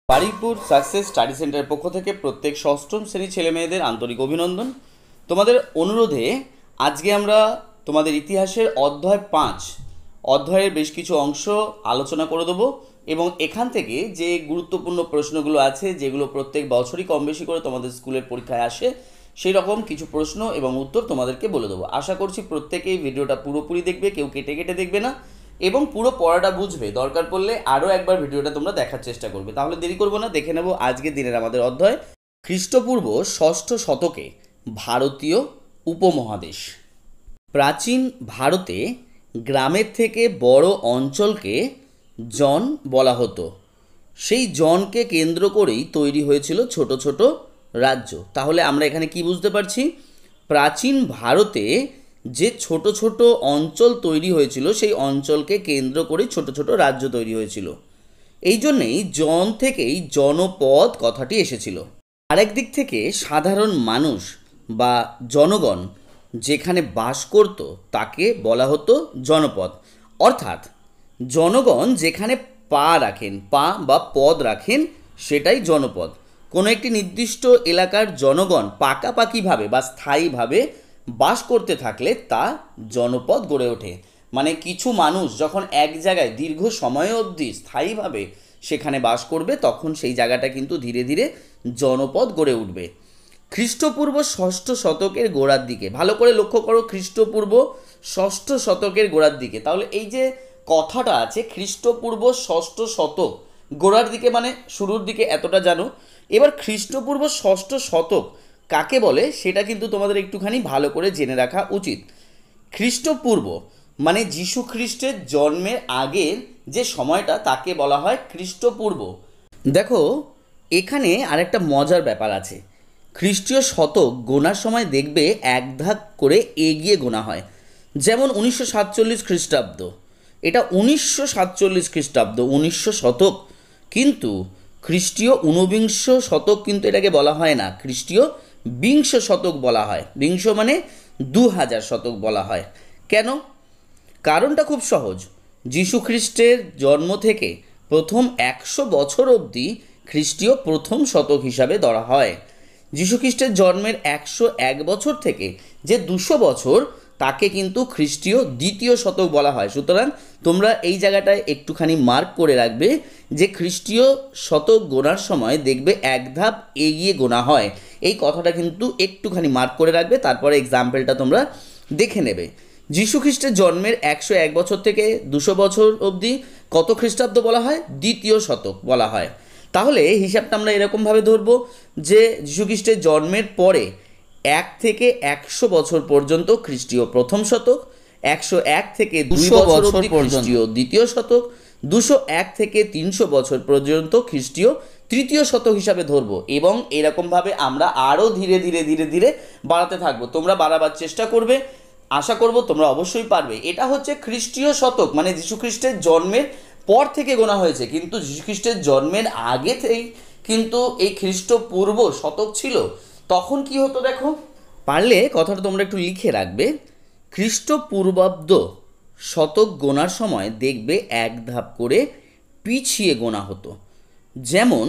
Baruipur success study সেন্টারের পক্ষ থেকে প্রত্যেক ষষ্ঠম শ্রেণীর ছেলেমেয়েদের আন্তরিক অভিনন্দন। তোমাদের অনুরোধে আজকে আমরা তোমাদের ইতিহাসের অধ্যায় 5 অধ্যায়ের বেশ কিছু অংশ আলোচনা করে দেবো এবং এখান থেকে যে গুরুত্বপূর্ণ প্রশ্নগুলো আছে, যেগুলো প্রত্যেক বছরই কম বেশি করে তোমাদের স্কুলের পরীক্ষায় আসে, সেই রকম কিছু প্রশ্ন এবং উত্তর তোমাদেরকে বলে দেবো। আশা করছি প্রত্যেকেই ভিডিওটা পুরোপুরি দেখবে, কেউ কেটে কেটে দেখবে না এবং পুরো পড়াটা বুঝবে। দরকার পড়লে আরও একবার ভিডিওটা তোমরা দেখার চেষ্টা করবে। তাহলে দেরি করবো না, দেখে নেব আজকের দিনের আমাদের অধ্যায়। খ্রিস্টপূর্ব ষষ্ঠ শতকে ভারতীয় উপমহাদেশ। প্রাচীন ভারতে গ্রামের থেকে বড় অঞ্চলকে জন বলা হতো। সেই জনকে কেন্দ্র করেই তৈরি হয়েছিল ছোট ছোট রাজ্য। তাহলে আমরা এখানে কি বুঝতে পারছি? প্রাচীন ভারতে যে ছোট ছোট অঞ্চল তৈরি হয়েছিল, সেই অঞ্চলকে কেন্দ্র করে ছোট ছোট রাজ্য তৈরি হয়েছিল। এই জন্যেই জন থেকেই জনপদ কথাটি এসেছিল। আরেক দিক থেকে সাধারণ মানুষ বা জনগণ যেখানে বাস করত তাকে বলা হতো জনপদ। অর্থাৎ জনগণ যেখানে পা রাখেন, পা বা পদ রাখেন, সেটাই জনপদ। কোনো একটি নির্দিষ্ট এলাকার জনগণ পাকাপাকিভাবে বা স্থায়ীভাবে বাস করতে থাকলে তা জনপদ গড়ে ওঠে। মানে কিছু মানুষ যখন এক জায়গায় দীর্ঘ সময় অবধি স্থায়ীভাবে সেখানে বাস করবে, তখন সেই জায়গাটা কিন্তু ধীরে ধীরে জনপদ গড়ে উঠবে। খ্রিস্টপূর্ব ষষ্ঠ শতকের গোড়ার দিকে, ভালো করে লক্ষ্য করো, খ্রিস্টপূর্ব ষষ্ঠ শতকের গোড়ার দিকে। তাহলে এই যে কথাটা আছে খ্রিস্টপূর্ব ষষ্ঠ শতক, গোড়ার দিকে মানে শুরুর দিকে, এতটা জানো। এবার খ্রিস্টপূর্ব ষষ্ঠ শতক কাকে বলে সেটা কিন্তু তোমাদের একটুখানি ভালো করে জেনে রাখা উচিত। খ্রিস্টপূর্ব মানে যীশু খ্রিস্টের জন্মের আগের যে সময়টা, তাকে বলা হয় খ্রিস্টপূর্ব। দেখো, এখানে আরেকটা মজার ব্যাপার আছে। খ্রিস্টীয় শতক গোনার সময় দেখবে এক ধাপ করে এগিয়ে গোনা হয়। যেমন 1947 খ্রিস্টাব্দ, এটা 1947 খ্রিস্টাব্দ, 1900 শতক। কিন্তু খ্রিস্টীয় ঊনবিংশ শতক কিন্তু এটাকে বলা হয় না, খ্রিস্টীয় বিংশ শতক বলা হয়। বিংশ মানে 2000 শতক বলা হয়। কেন? কারণটা খুব সহজ। যীশু খ্রিস্টের জন্ম থেকে প্রথম 100 বছর অবধি খ্রিস্টীয় প্রথম শতক হিসাবে ধরা হয়। যীশু খ্রিস্টের জন্মের 101 বছর থেকে যে 200 বছর, তাকে কিন্তু খ্রিস্টীয় দ্বিতীয় শতক বলা হয়। সুতরাং তোমরা এই জায়গাটায় একটুখানি মার্ক করে রাখবে যে খ্রিস্টীয় শতক গোনার সময় দেখবে এক ধাপ এগিয়ে গোনা হয়। এই কথাটা কিন্তু একটুখানি মার্ক করে রাখবে, তারপরে এক্সাম্পলটা তোমরা দেখে নেবে। যীশু খ্রিস্টের জন্মের 101 বছর থেকে 200 বছর অবধি কত খ্রিস্টাব্দ বলা হয়? দ্বিতীয় শতক বলা হয়। তাহলে হিসাবটা আমরা এরকমভাবে ধরবো যে যীশু খ্রিস্টের জন্মের পরে 1 থেকে 100 বছর পর্যন্ত খ্রিস্টীয় প্রথম শতক, 101 থেকে 200 বছর অবধি খ্রিস্টীয় দ্বিতীয় শতক, 201 থেকে 300 বছর পর্যন্ত খ্রিস্টীয় তৃতীয় শতক হিসাবে ধরবো। এবং এরকমভাবে আমরা আরও ধীরে ধীরে ধীরে ধীরে বাড়াতে থাকবো। তোমরা বাড়াবার চেষ্টা করবে, আশা করব তোমরা অবশ্যই পারবে। এটা হচ্ছে খ্রিস্টীয় শতক, মানে যীশু খ্রিস্টের জন্মের পর থেকে গোনা হয়েছে, কিন্তু যীশু খ্রিস্টের জন্মের আগে থেকেই কিন্তু এই খ্রিস্টপূর্ব শতক ছিল। তখন কি হতো দেখো, পারলে কথাটা তোমরা একটু লিখে রাখবে। খ্রিস্টপূর্বাব্দ শতক গোনার সময় দেখবে এক ধাপ করে পিছিয়ে গোনা হতো। যেমন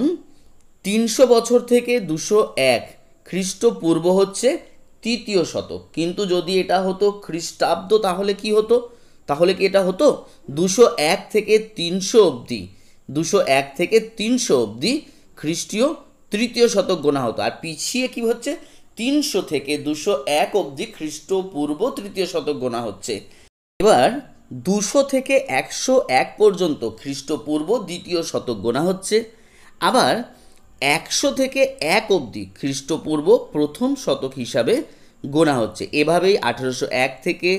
300 বছর থেকে 201 খ্রিস্টপূর্ব হচ্ছে তৃতীয় শতক। কিন্তু যদি এটা হতো খ্রিস্টাব্দ, তাহলে কি হতো? তাহলে কি এটা হতো 201 থেকে 300 অবধি, 201 থেকে 300 অবধি খ্রিস্টীয় তৃতীয় শতক গোনা হতো। আর পিছিয়ে কি হচ্ছে? 300 থেকে 201 অবধি খ্রিস্টপূর্ব তৃতীয় শতক গোনা হচ্ছে। এবার 200 থেকে 101 পর্যন্ত খ্রিস্টপূর্ব দ্বিতীয় শতক গোনা হচ্ছে। আবার 100 থেকে 1 অবধি খ্রিস্টপূর্ব প্রথম শতক হিসাবে গোনা হচ্ছে। এভাবেই 1801 থেকে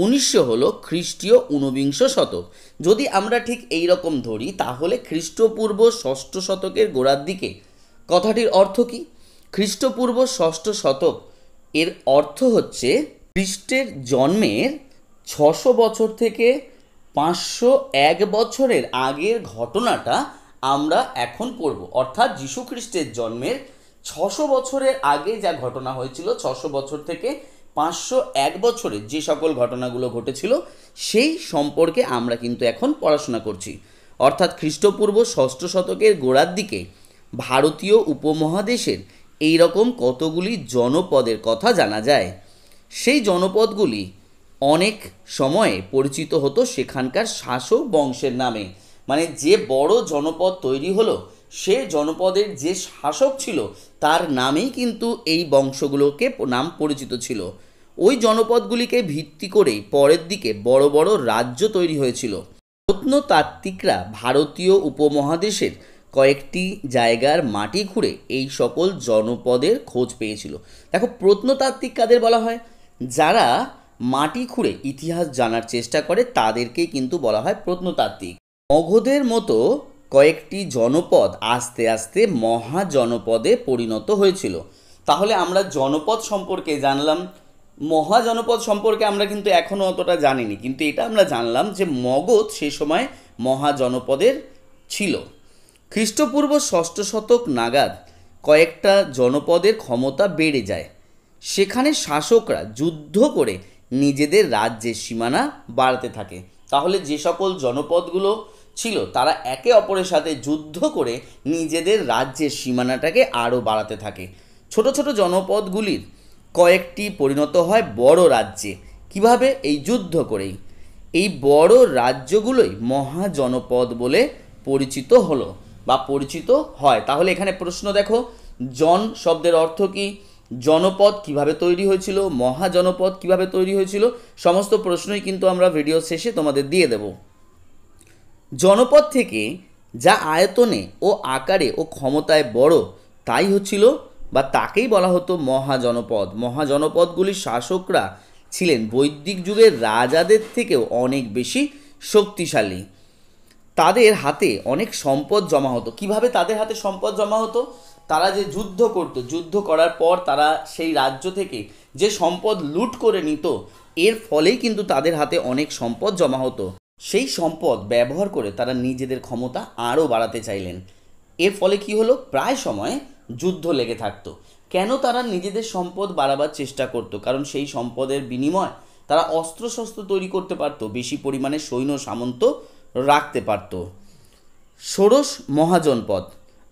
1900 হলো খ্রিস্টীয় ঊনবিংশ শতক। যদি আমরা ঠিক এই রকম ধরি, তাহলে খ্রিস্টপূর্ব ষষ্ঠ শতকের গোড়ার দিকে কথাটির অর্থ কি? খ্রিস্টপূর্ব ষষ্ঠ শতক এর অর্থ হচ্ছে খ্রিস্টের জন্মের 600 বছর থেকে 501 বছরের আগের ঘটনাটা আমরা এখন পড়ব। অর্থাৎ যীশু খ্রিস্টের জন্মের 600 বছরের আগে যা ঘটনা হয়েছিল, 600 বছর থেকে 501 বছরের যে সকল ঘটনাগুলো ঘটেছিল, সেই সম্পর্কে আমরা কিন্তু এখন পড়াশোনা করছি। অর্থাৎ খ্রিস্টপূর্ব ষষ্ঠ শতকের গোড়ার দিকে ভারতীয় উপমহাদেশের এই রকম কতগুলি জনপদের কথা জানা যায়। সেই জনপদগুলি অনেক সময়ে পরিচিত হতো সেখানকার শাসক বংশের নামে। মানে যে বড় জনপদ তৈরি হলো, সে জনপদের যে শাসক ছিল তার নামেই কিন্তু এই বংশগুলোকে নাম পরিচিত ছিল। ওই জনপদগুলিকে ভিত্তি করেই পরের দিকে বড় বড় রাজ্য তৈরি হয়েছিল। প্রত্নতাত্ত্বিকরা ভারতীয় উপমহাদেশের কয়েকটি জায়গার মাটি খুঁড়ে এই সকল জনপদের খোঁজ পেয়েছিল। দেখো, প্রত্নতাত্ত্বিক কাদের বলা হয়? যারা মাটি খুঁড়ে ইতিহাস জানার চেষ্টা করে তাদেরকেই কিন্তু বলা হয় প্রত্নতাত্ত্বিক। মগধের মতো কয়েকটি জনপদ আস্তে আস্তে মহাজনপদে পরিণত হয়েছিল। তাহলে আমরা জনপদ সম্পর্কে জানলাম, মহাজনপদ সম্পর্কে আমরা কিন্তু এখনও অতটা জানিনি, কিন্তু এটা আমরা জানলাম যে মগধ সে সময় মহাজনপদের ছিল। খ্রিস্টপূর্ব ষষ্ঠ শতক নাগাদ কয়েকটা জনপদের ক্ষমতা বেড়ে যায়। সেখানে শাসকরা যুদ্ধ করে নিজেদের রাজ্যের সীমানা বাড়াতে থাকে। তাহলে যে সকল জনপদগুলো ছিল তারা একে অপরের সাথে যুদ্ধ করে নিজেদের রাজ্যের সীমানাটাকে আরও বাড়াতে থাকে। ছোট ছোট জনপদগুলির কয়েকটি পরিণত হয় বড় রাজ্যে। কিভাবে? এই যুদ্ধ করেই। এই বড় রাজ্যগুলোই মহাজনপদ বলে পরিচিত হলো বা পরিচিত হয়। তাহলে এখানে প্রশ্ন দেখো, জন শব্দের অর্থ কি, জনপদ কিভাবে তৈরি হয়েছিল, মহাজনপদ কিভাবে তৈরি হয়েছিল, সমস্ত প্রশ্নই কিন্তু আমরা ভিডিও শেষে তোমাদের দিয়ে দেব। জনপদ থেকে যা আয়তনে ও আকারে ও ক্ষমতায় বড় তাই হচ্ছিল বা তাকেই বলা হতো মহাজনপদ। মহাজনপদগুলির শাসকরা ছিলেন বৈদিক যুগের রাজাদের থেকেও অনেক বেশি শক্তিশালী। তাদের হাতে অনেক সম্পদ জমা হতো। কিভাবে তাদের হাতে সম্পদ জমা হতো? তারা যে যুদ্ধ করত, যুদ্ধ করার পর তারা সেই রাজ্য থেকে যে সম্পদ লুট করে নিত, এর ফলেই কিন্তু তাদের হাতে অনেক সম্পদ জমা হতো। সেই সম্পদ ব্যবহার করে তারা নিজেদের ক্ষমতা আরও বাড়াতে চাইলেন। এর ফলে কি হলো? প্রায় সময় যুদ্ধ লেগে থাকতো। কেন তারা নিজেদের সম্পদ বাড়াবার চেষ্টা করতো? কারণ সেই সম্পদের বিনিময় তারা অস্ত্রশস্ত্র তৈরি করতে পারত, বেশি পরিমাণে সৈন্য সামন্ত রাখতে পারত। ষোড়শ মহাজনপদ।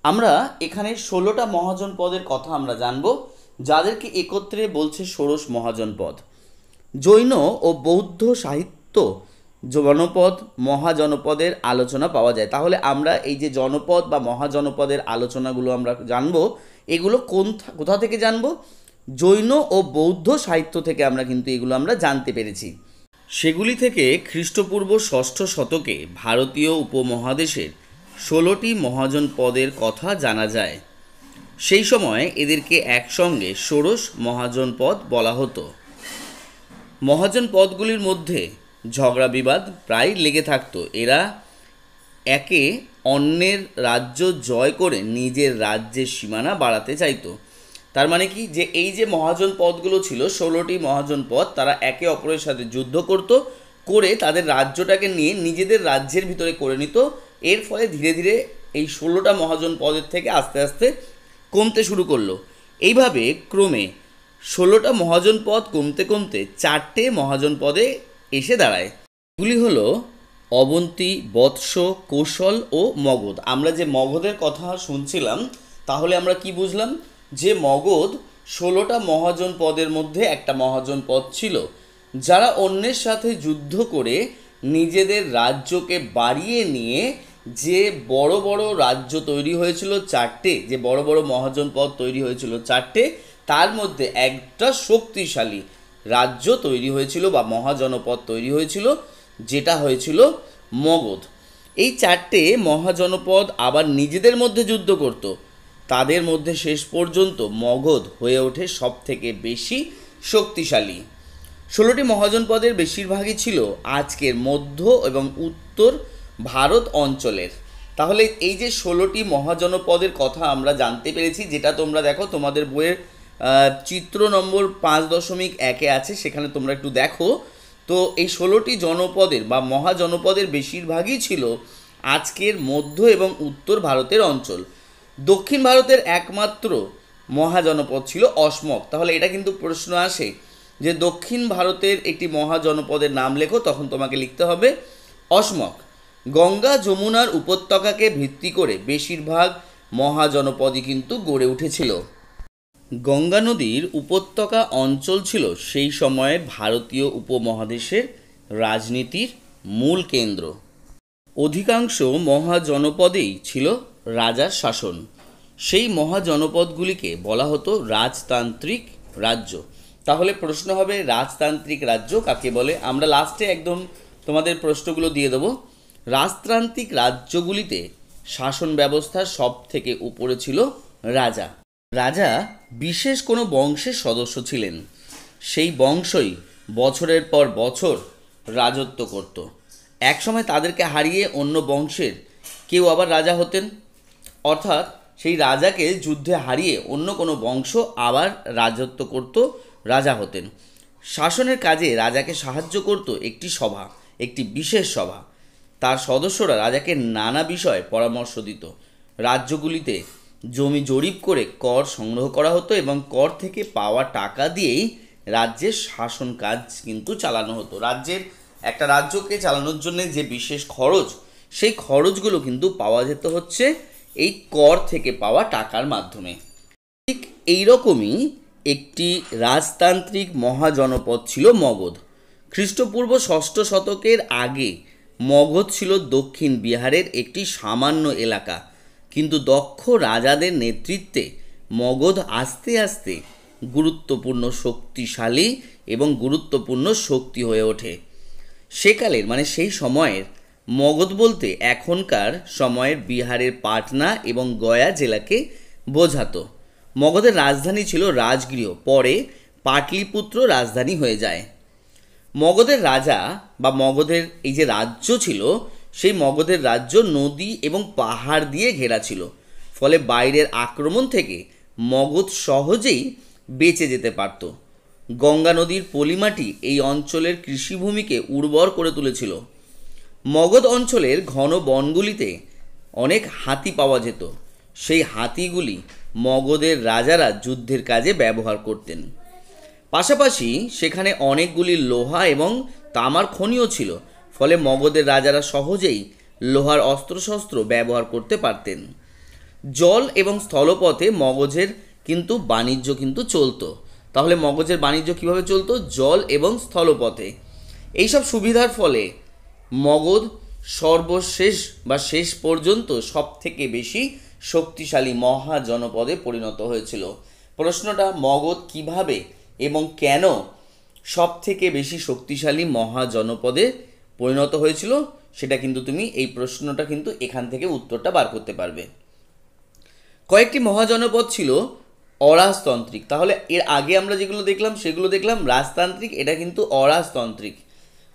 আমরা এখানে 16টা মহাজনপদের কথা আমরা জানব, যাদেরকে একত্রে বলছে ষোড়শ মহাজনপদ। জৈন ও বৌদ্ধ সাহিত্য জনপদ মহাজনপদের আলোচনা পাওয়া যায়। তাহলে আমরা এই যে জনপদ বা মহাজনপদের আলোচনাগুলো আমরা জানব, এগুলো কোথা থেকে জানব? জৈন ও বৌদ্ধ সাহিত্য থেকে আমরা কিন্তু এগুলো আমরা জানতে পেরেছি। সেগুলি থেকে খ্রিস্টপূর্ব ষষ্ঠ শতকে ভারতীয় উপমহাদেশের 16টি মহাজনপদের কথা জানা যায়। সেই সময় এদেরকে একসঙ্গে ষোড়শ মহাজনপদ বলা হতো। মহাজনপদগুলির মধ্যে ঝগড়া বিবাদ প্রায় লেগে থাকতো। এরা একে অন্যের রাজ্য জয় করে নিজের রাজ্যের সীমানা বাড়াতে চাইতো। তার মানে কি, যে এই যে মহাজনপদগুলো ছিল 16টি মহাজনপদ, তারা একে অপরের সাথে যুদ্ধ করে তাদের রাজ্যটাকে নিয়ে নিজেদের রাজ্যের ভিতরে করে নিত। এর ফলে ধীরে ধীরে এই 16টা মহাজনপদের থেকে আস্তে আস্তে কমতে শুরু করলো। এইভাবে ক্রমে 16টা মহাজনপদ কমতে কমতে 4টে মহাজনপদে এসে দাঁড়ায়। এগুলি হলো অবন্তী, বৎস, কৌশল ও মগধ। আমরা যে মগধের কথা শুনছিলাম, তাহলে আমরা কি বুঝলাম? যে মগধ 16টা মহাজনপদের মধ্যে একটা মহাজনপদ ছিল, যারা অন্যের সাথে যুদ্ধ করে নিজেদের রাজ্যকে বাড়িয়ে নিয়ে যে বড় বড় রাজ্য তৈরি হয়েছিল 4টে, যে বড় বড় মহাজনপদ তৈরি হয়েছিল 4টে, তার মধ্যে একটা শক্তিশালী রাজ্য তৈরি হয়েছিল বা মহাজনপদ তৈরি হয়েছিল, যেটা হয়েছিল মগধ। এই 4টে মহাজনপদ আবার নিজেদের মধ্যে যুদ্ধ করত। তাদের মধ্যে শেষ পর্যন্ত মগধ হয়ে ওঠে সব থেকে বেশি শক্তিশালী। 16টি মহাজনপদের বেশিরভাগই ছিল আজকের মধ্য এবং উত্তর ভারত অঞ্চলের। তাহলে এই যে 16টি মহাজনপদের কথা আমরা জানতে পেরেছি, যেটা তোমরা দেখো তোমাদের বইয়ের চিত্র নম্বর 5.1 আছে, সেখানে তোমরা একটু দেখো। তো এই 16টি জনপদের বা মহাজনপদের বেশিরভাগই ছিল আজকের মধ্য এবং উত্তর ভারতের অঞ্চল। দক্ষিণ ভারতের একমাত্র মহাজনপদ ছিল অসমক। তাহলে এটা কিন্তু প্রশ্ন আসে যে দক্ষিণ ভারতের একটি মহাজনপদের নাম লেখো, তখন তোমাকে লিখতে হবে অসমক। গঙ্গা যমুনার উপত্যকাকে ভিত্তি করে বেশিরভাগ মহাজনপদই কিন্তু গড়ে উঠেছিল। গঙ্গা নদীর উপত্যকা অঞ্চল ছিল সেই সময়ের ভারতীয় উপমহাদেশের রাজনীতির মূল কেন্দ্র। অধিকাংশ মহাজনপদেই ছিল রাজার শাসন। সেই মহাজনপদগুলিকে বলা হতো রাজতান্ত্রিক রাজ্য। তাহলে প্রশ্ন হবে রাজতান্ত্রিক রাজ্য কাকে বলে? আমরা লাস্টে একদম তোমাদের প্রশ্নগুলো দিয়ে দেবো। রাজতান্ত্রিক রাজ্যগুলিতে শাসন ব্যবস্থার সব থেকে উপরে ছিল রাজা। রাজা বিশেষ কোনো বংশের সদস্য ছিলেন। সেই বংশই বছরের পর বছর রাজত্ব করত। একসময় তাদেরকে হারিয়ে অন্য বংশের কেউ আবার রাজা হতেন, অর্থাৎ সেই রাজাকে যুদ্ধে হারিয়ে অন্য কোনো বংশ আবার রাজত্ব করত, রাজা হতেন। শাসনের কাজে রাজাকে সাহায্য করত একটি সভা, একটি বিশেষ সভা। তার সদস্যরা রাজাকে নানা বিষয়ে পরামর্শ দিত। রাজ্যগুলিতে জমি জরিপ করে কর সংগ্রহ করা হতো এবং কর থেকে পাওয়া টাকা দিয়েই রাজ্যের শাসন কাজ কিন্তু চালানো হতো। একটা রাজ্যকে চালানোর জন্য যে বিশেষ খরচ, সেই খরচগুলো কিন্তু পাওয়া যেত হচ্ছে এই কর থেকে পাওয়া টাকার মাধ্যমে। ঠিক এইরকমই একটি রাজতান্ত্রিক মহাজনপদ ছিল মগধ। খ্রিস্টপূর্ব 6ষ্ঠ শতকের আগে মগধ ছিল দক্ষিণ বিহারের একটি সামান্য এলাকা, কিন্তু দক্ষ রাজাদের নেতৃত্বে মগধ আস্তে আস্তে গুরুত্বপূর্ণ, শক্তিশালী এবং গুরুত্বপূর্ণ শক্তি হয়ে ওঠে। সেকালের সেই সময়ের মগধ বলতে এখনকার সময়ের বিহারের পাটনা এবং গয়া জেলাকে বোঝাতো। মগধের রাজধানী ছিল রাজগৃহ, পরে পাটলিপুত্র রাজধানী হয়ে যায়। মগধের রাজা বা মগধের এই যে রাজ্য ছিল, সেই মগধের রাজ্য নদী এবং পাহাড় দিয়ে ঘেরা ছিল। ফলে বাইরের আক্রমণ থেকে মগধ সহজেই বেঁচে যেতে পারত। গঙ্গা নদীর পলিমাটি এই অঞ্চলের কৃষিভূমিকে উর্বর করে তুলেছিল। মগধ অঞ্চলের ঘন বনগুলিতে অনেক হাতি পাওয়া যেত। সেই হাতিগুলি মগধের রাজারা যুদ্ধের কাজে ব্যবহার করতেন। পাশাপাশি সেখানে অনেকগুলি লোহা এবং তামার খনিও ছিল। ফলে মগধের রাজারা সহজেই লোহার অস্ত্রশস্ত্র ব্যবহার করতে পারতেন। জল এবং স্থলপথে মগধের কিন্তু বাণিজ্য কিন্তু চলতো। তাহলে মগধের বাণিজ্য কিভাবে চলতো? জল এবং স্থলপথে। এইসব সুবিধার ফলে মগধ সর্বশেষ বা শেষ পর্যন্ত সবথেকে বেশি শক্তিশালী মহাজনপদে পরিণত হয়েছিল। প্রশ্নটা মগধ কিভাবে এবং কেন সবথেকে বেশি শক্তিশালী মহাজনপদে পরিণত হয়েছিল, সেটা কিন্তু তুমি এই প্রশ্নটা কিন্তু এখান থেকে উত্তরটা বার করতে পারবে। কয়েকটি মহাজনপদ ছিল অরাজতান্ত্রিক। তাহলে এর আগে আমরা যেগুলো দেখলাম সেগুলো দেখলাম রাজতান্ত্রিক, এটা কিন্তু অরাজতান্ত্রিক।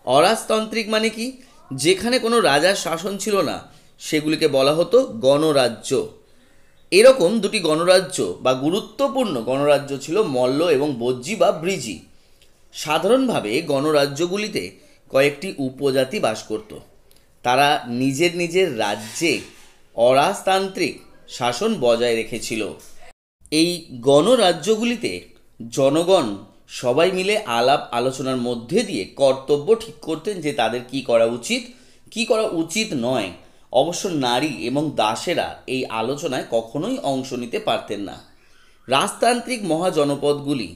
অরাজতান্ত্রিক মানে কি? যেখানে কোনো রাজার শাসন ছিল না, সেগুলিকে বলা হতো গণরাজ্য। এরকম দুটি গণরাজ্য বা গুরুত্বপূর্ণ গণরাজ্য ছিল মল্ল এবং বজ্জী বা ব্রিজি। সাধারণভাবে গণরাজ্যগুলিতে কয়েকটি উপজাতি বাস করত। তারা নিজের নিজের রাজ্যে অরাজতান্ত্রিক শাসন বজায় রেখেছিল। এই গণরাজ্যগুলিতে জনগণ সবাই মিলে আলাপ আলোচনার মধ্যে দিয়ে কর্তব্য ঠিক করতেন যে তাদের কি করা উচিত, কি করা উচিত নয়। অবশ্য নারী এবং দাসেরা এই আলোচনায় কখনোই অংশ নিতে পারতেন না। রাজতান্ত্রিক মহাজনপদগুলি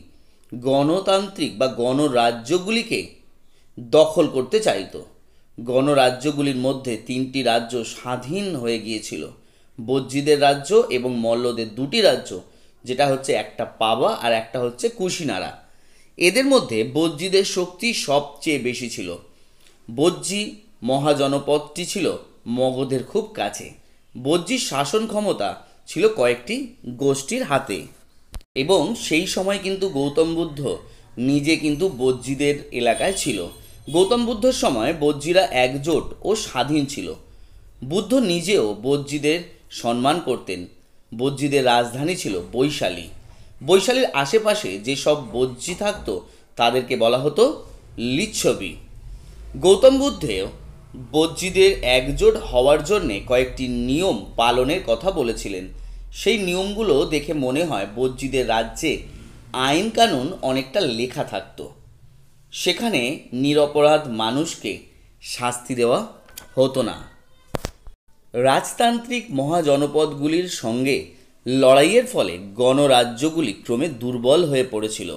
গণতান্ত্রিক বা গণরাজ্যগুলিকে দখল করতে চাইত। গণরাজ্যগুলির মধ্যে 3টি রাজ্য স্বাধীন হয়ে গিয়েছিল, বজ্জীদের রাজ্য এবং মল্লদের 2টি রাজ্য, যেটা হচ্ছে একটা পাবা আর একটা হচ্ছে কুশিনারা। এদের মধ্যে বজ্জীদের শক্তি সবচেয়ে বেশি ছিল। বজ্জী মহাজনপদটি ছিল মগধের খুব কাছে। বজ্জীর শাসন ক্ষমতা ছিল কয়েকটি গোষ্ঠীর হাতে এবং সেই সময় কিন্তু গৌতম বুদ্ধ নিজে কিন্তু বজ্জীদের এলাকায় ছিল। গৌতম বুদ্ধর সময় বজ্জীরা একজোট ও স্বাধীন ছিল। বুদ্ধ নিজেও বজ্জীদের সম্মান করতেন। বজ্জীদের রাজধানী ছিল বৈশালী। বৈশালীর আশেপাশে যেসব বজ্জী থাকত তাদেরকে বলা হতো লিচ্ছবি। গৌতম বুদ্ধেও বজ্জীদের একজোট হওয়ার জন্যে কয়েকটি নিয়ম পালনের কথা বলেছিলেন। সেই নিয়মগুলো দেখে মনে হয় বজ্জীদের রাজ্যে আইন কানুন অনেকটা লেখা থাকত। সেখানে নিরপরাধ মানুষকে শাস্তি দেওয়া হতো না। রাজতান্ত্রিক মহাজনপদগুলির সঙ্গে লড়াইয়ের ফলে গণরাজ্যগুলি ক্রমে দুর্বল হয়ে পড়েছিল।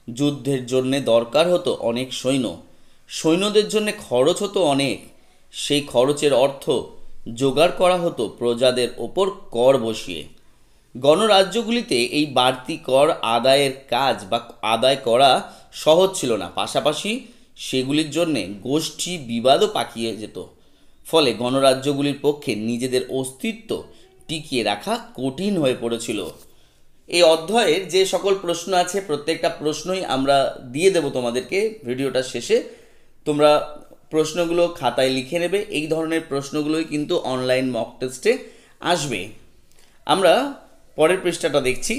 যুদ্ধের জন্যে দরকার হতো অনেক সৈন্য, সৈন্যদের জন্য খরচ হতো অনেক, সেই খরচের অর্থ জোগাড় করা হতো প্রজাদের ওপর কর বসিয়ে। গণরাজ্যগুলিতে এই বাড়তি কর আদায়ের কাজ বা আদায় করা সহজ ছিল না, পাশাপাশি সেগুলির জন্যে গোষ্ঠী বিবাদও পাকিয়ে যেত। ফলে গণরাজ্যগুলির পক্ষে নিজেদের অস্তিত্ব টিকিয়ে রাখা কঠিন হয়ে পড়েছিল। এই অধ্যায়ের যে সকল প্রশ্ন আছে প্রত্যেকটা প্রশ্নই আমরা দিয়ে দেব তোমাদেরকে ভিডিওটার শেষে। তোমরা প্রশ্নগুলো খাতায় লিখে নেবে। এই ধরনের প্রশ্নগুলোই কিন্তু অনলাইন মক টেস্টে আসবে। আমরা পরের পৃষ্ঠাটা দেখছি।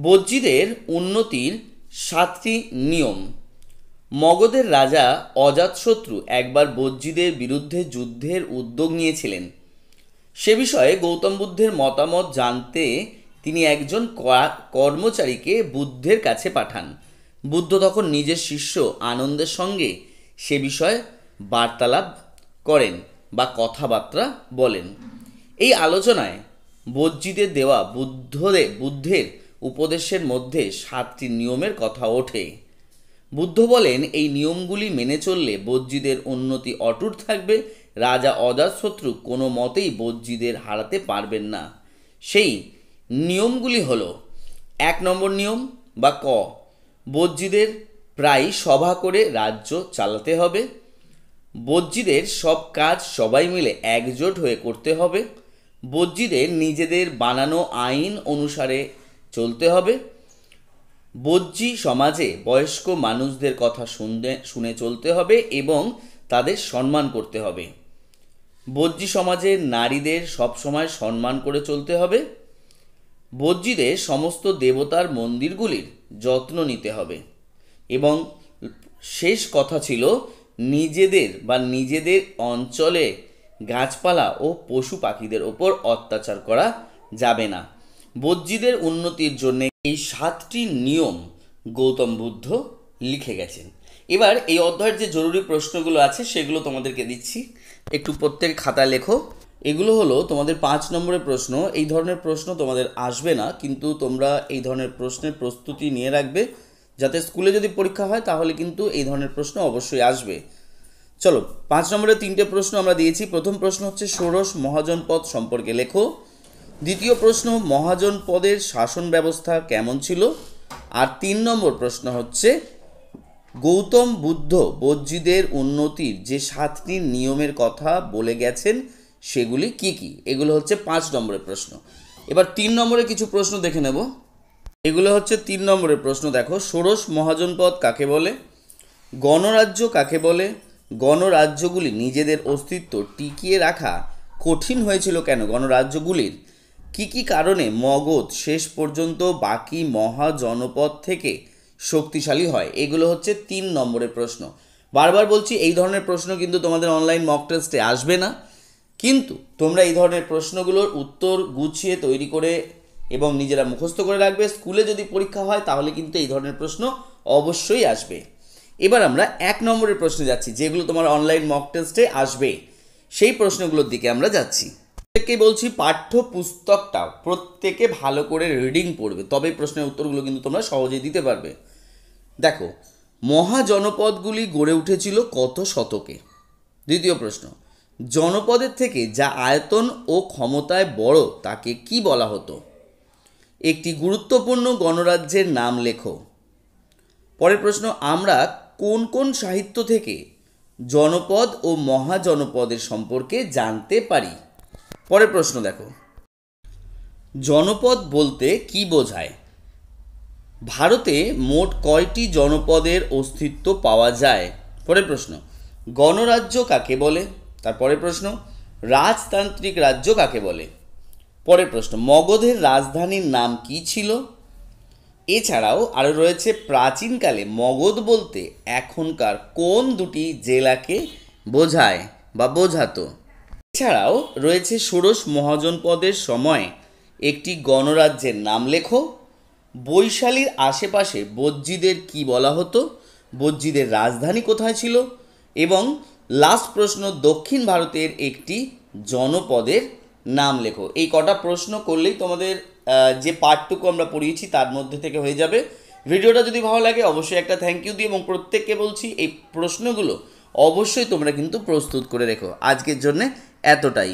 বজ্জীদের উন্নতির 7টি নিয়ম। মগধের রাজা অজাতশত্রু একবার বজ্জীদের বিরুদ্ধে যুদ্ধের উদ্যোগ নিয়েছিলেন। সে বিষয়ে গৌতম বুদ্ধের মতামত জানতে তিনি একজন কর্মচারীকে বুদ্ধের কাছে পাঠান। বুদ্ধ তখন নিজের শিষ্য আনন্দের সঙ্গে সে বিষয়ে বার্তালাপ করেন বা কথাবার্তা বলেন। এই আলোচনায় বজ্জীদের দেওয়া বুদ্ধের উপদেশের মধ্যে 7টি নিয়মের কথা ওঠে। বুদ্ধ বলেন এই নিয়মগুলি মেনে চললে বজ্জীদের উন্নতি অটুট থাকবে, রাজা অজাতশত্রু কোনো মতেই বজ্জীদের হারাতে পারবেন না। সেই নিয়মগুলি হলো 1 নম্বর নিয়ম বা ক, বজ্জীদের প্রায় সভা করে রাজ্য চালাতে হবে। বজ্জীদের সব কাজ সবাই মিলে একজোট হয়ে করতে হবে। বজ্জীদের নিজেদের বানানো আইন অনুসারে চলতে হবে। বজ্জী সমাজে বয়স্ক মানুষদের কথা শুনে চলতে হবে এবং তাদের সম্মান করতে হবে। বজ্জী সমাজের নারীদের সবসময় সম্মান করে চলতে হবে। বজ্জীদের সমস্ত দেবতার মন্দিরগুলির যত্ন নিতে হবে এবং শেষ কথা ছিল নিজেদের অঞ্চলে গাছপালা ও পশু পাখিদের ওপর অত্যাচার করা যাবে না। বজ্জীদের উন্নতির জন্য এই 7টি নিয়ম গৌতম বুদ্ধ লিখে গেছেন। এবার এই অধ্যায়ের যে জরুরি প্রশ্নগুলো আছে সেগুলো তোমাদেরকে দিচ্ছি, একটু প্রত্যেক খাতায় লেখো। এগুলো হলো তোমাদের 5 নম্বরের প্রশ্ন। এই ধরনের প্রশ্ন তোমাদের আসবে না, কিন্তু তোমরা এই ধরনের প্রশ্নের প্রস্তুতি নিয়ে রাখবে, যাতে স্কুলে যদি পরীক্ষা হয় তাহলে কিন্তু এই ধরনের প্রশ্ন অবশ্যই আসবে। চলো 5 নম্বরের 3টে প্রশ্ন আমরা দিয়েছি। প্রথম প্রশ্ন হচ্ছে ষোড়শ মহাজনপদ সম্পর্কে লেখো। দ্বিতীয় প্রশ্ন মহাজনপদের শাসন ব্যবস্থা কেমন ছিল। আর 3 নম্বর প্রশ্ন হচ্ছে গৌতম বুদ্ধ বজ্জীদের উন্নতির যে 7টি নিয়মের কথা বলে গেছেন সেগুলি কি কি। এগুলো হচ্ছে 5 নম্বরের প্রশ্ন। এবার 3 নম্বরে কিছু প্রশ্ন দেখে নেব। এগুলো হচ্ছে 3 নম্বরের প্রশ্ন। দেখো, ষোড়শ মহাজনপদ কাকে বলে, গণরাজ্য কাকে বলে, গণরাজ্যগুলি নিজেদের অস্তিত্ব টিকিয়ে রাখা কঠিন হয়েছিল কেন গণরাজ্যগুলির, কি কি কারণে মগধ শেষ পর্যন্ত বাকি মহাজনপদ থেকে শক্তিশালী হয়। এগুলো হচ্ছে 3 নম্বরের প্রশ্ন। বারবার বলছি এই ধরনের প্রশ্ন কিন্তু তোমাদের অনলাইন মক টেস্টে আসবে না, কিন্তু তোমরা এই ধরনের প্রশ্নগুলোর উত্তর গুছিয়ে তৈরি করে এবং নিজেরা মুখস্থ করে রাখবে। স্কুলে যদি পরীক্ষা হয় তাহলে কিন্তু এই ধরনের প্রশ্ন অবশ্যই আসবে। এবার আমরা 1 নম্বরের প্রশ্নে যাচ্ছি, যেগুলো তোমার অনলাইন মক টেস্টে আসবে সেই প্রশ্নগুলোর দিকে আমরা যাচ্ছি। প্রত্যেককেই বলছি পাঠ্য পুস্তকটা প্রত্যেকে ভালো করে রিডিং পড়বে, তবে প্রশ্নের উত্তরগুলো কিন্তু তোমরা সহজেই দিতে পারবে। দেখো, মহাজনপদগুলি গড়ে উঠেছিল কত শতকে। দ্বিতীয় প্রশ্ন, জনপদের থেকে যা আয়তন ও ক্ষমতায় বড় তাকে কি বলা হতো। একটি গুরুত্বপূর্ণ গণরাজ্যের নাম লেখো। পরের প্রশ্ন, আমরা কোন কোন সাহিত্য থেকে জনপদ ও মহাজনপদের সম্পর্কে জানতে পারি। পরের প্রশ্ন দেখো, জনপদ বলতে কি বোঝায়। ভারতে মোট কয়টি জনপদের অস্তিত্ব পাওয়া যায়। পরের প্রশ্ন, গণরাজ্য কাকে বলে। তারপরের প্রশ্ন, রাজতান্ত্রিক রাজ্য কাকে বলে। পরের প্রশ্ন, মগধের রাজধানীর নাম কি ছিল। এছাড়াও আরও রয়েছে প্রাচীনকালে মগধ বলতে এখনকার কোন দুটি জেলাকে বোঝায় বা বোঝাতো। এছাড়াও রয়েছে ষোড়শ মহাজনপদের সময় একটি গণরাজ্যের নাম লেখো। বৈশালীর আশেপাশে বজ্জীদের কি বলা হতো, বজ্জীদের রাজধানী কোথায় ছিল। এবং লাস্ট প্রশ্ন, দক্ষিণ ভারতের একটি জনপদের নাম লেখো। এই কটা প্রশ্ন করলেই তোমাদের যে পার্টটুকু আমরা পড়িয়েছি তার মধ্যে থেকে হয়ে যাবে। ভিডিওটা যদি ভালো লাগে অবশ্যই একটা থ্যাংক ইউ দিই এবং প্রত্যেককে বলছি এই প্রশ্নগুলো অবশ্যই তোমরা কিন্তু প্রস্তুত করে রেখো। আজকের জন্যে এতটাই।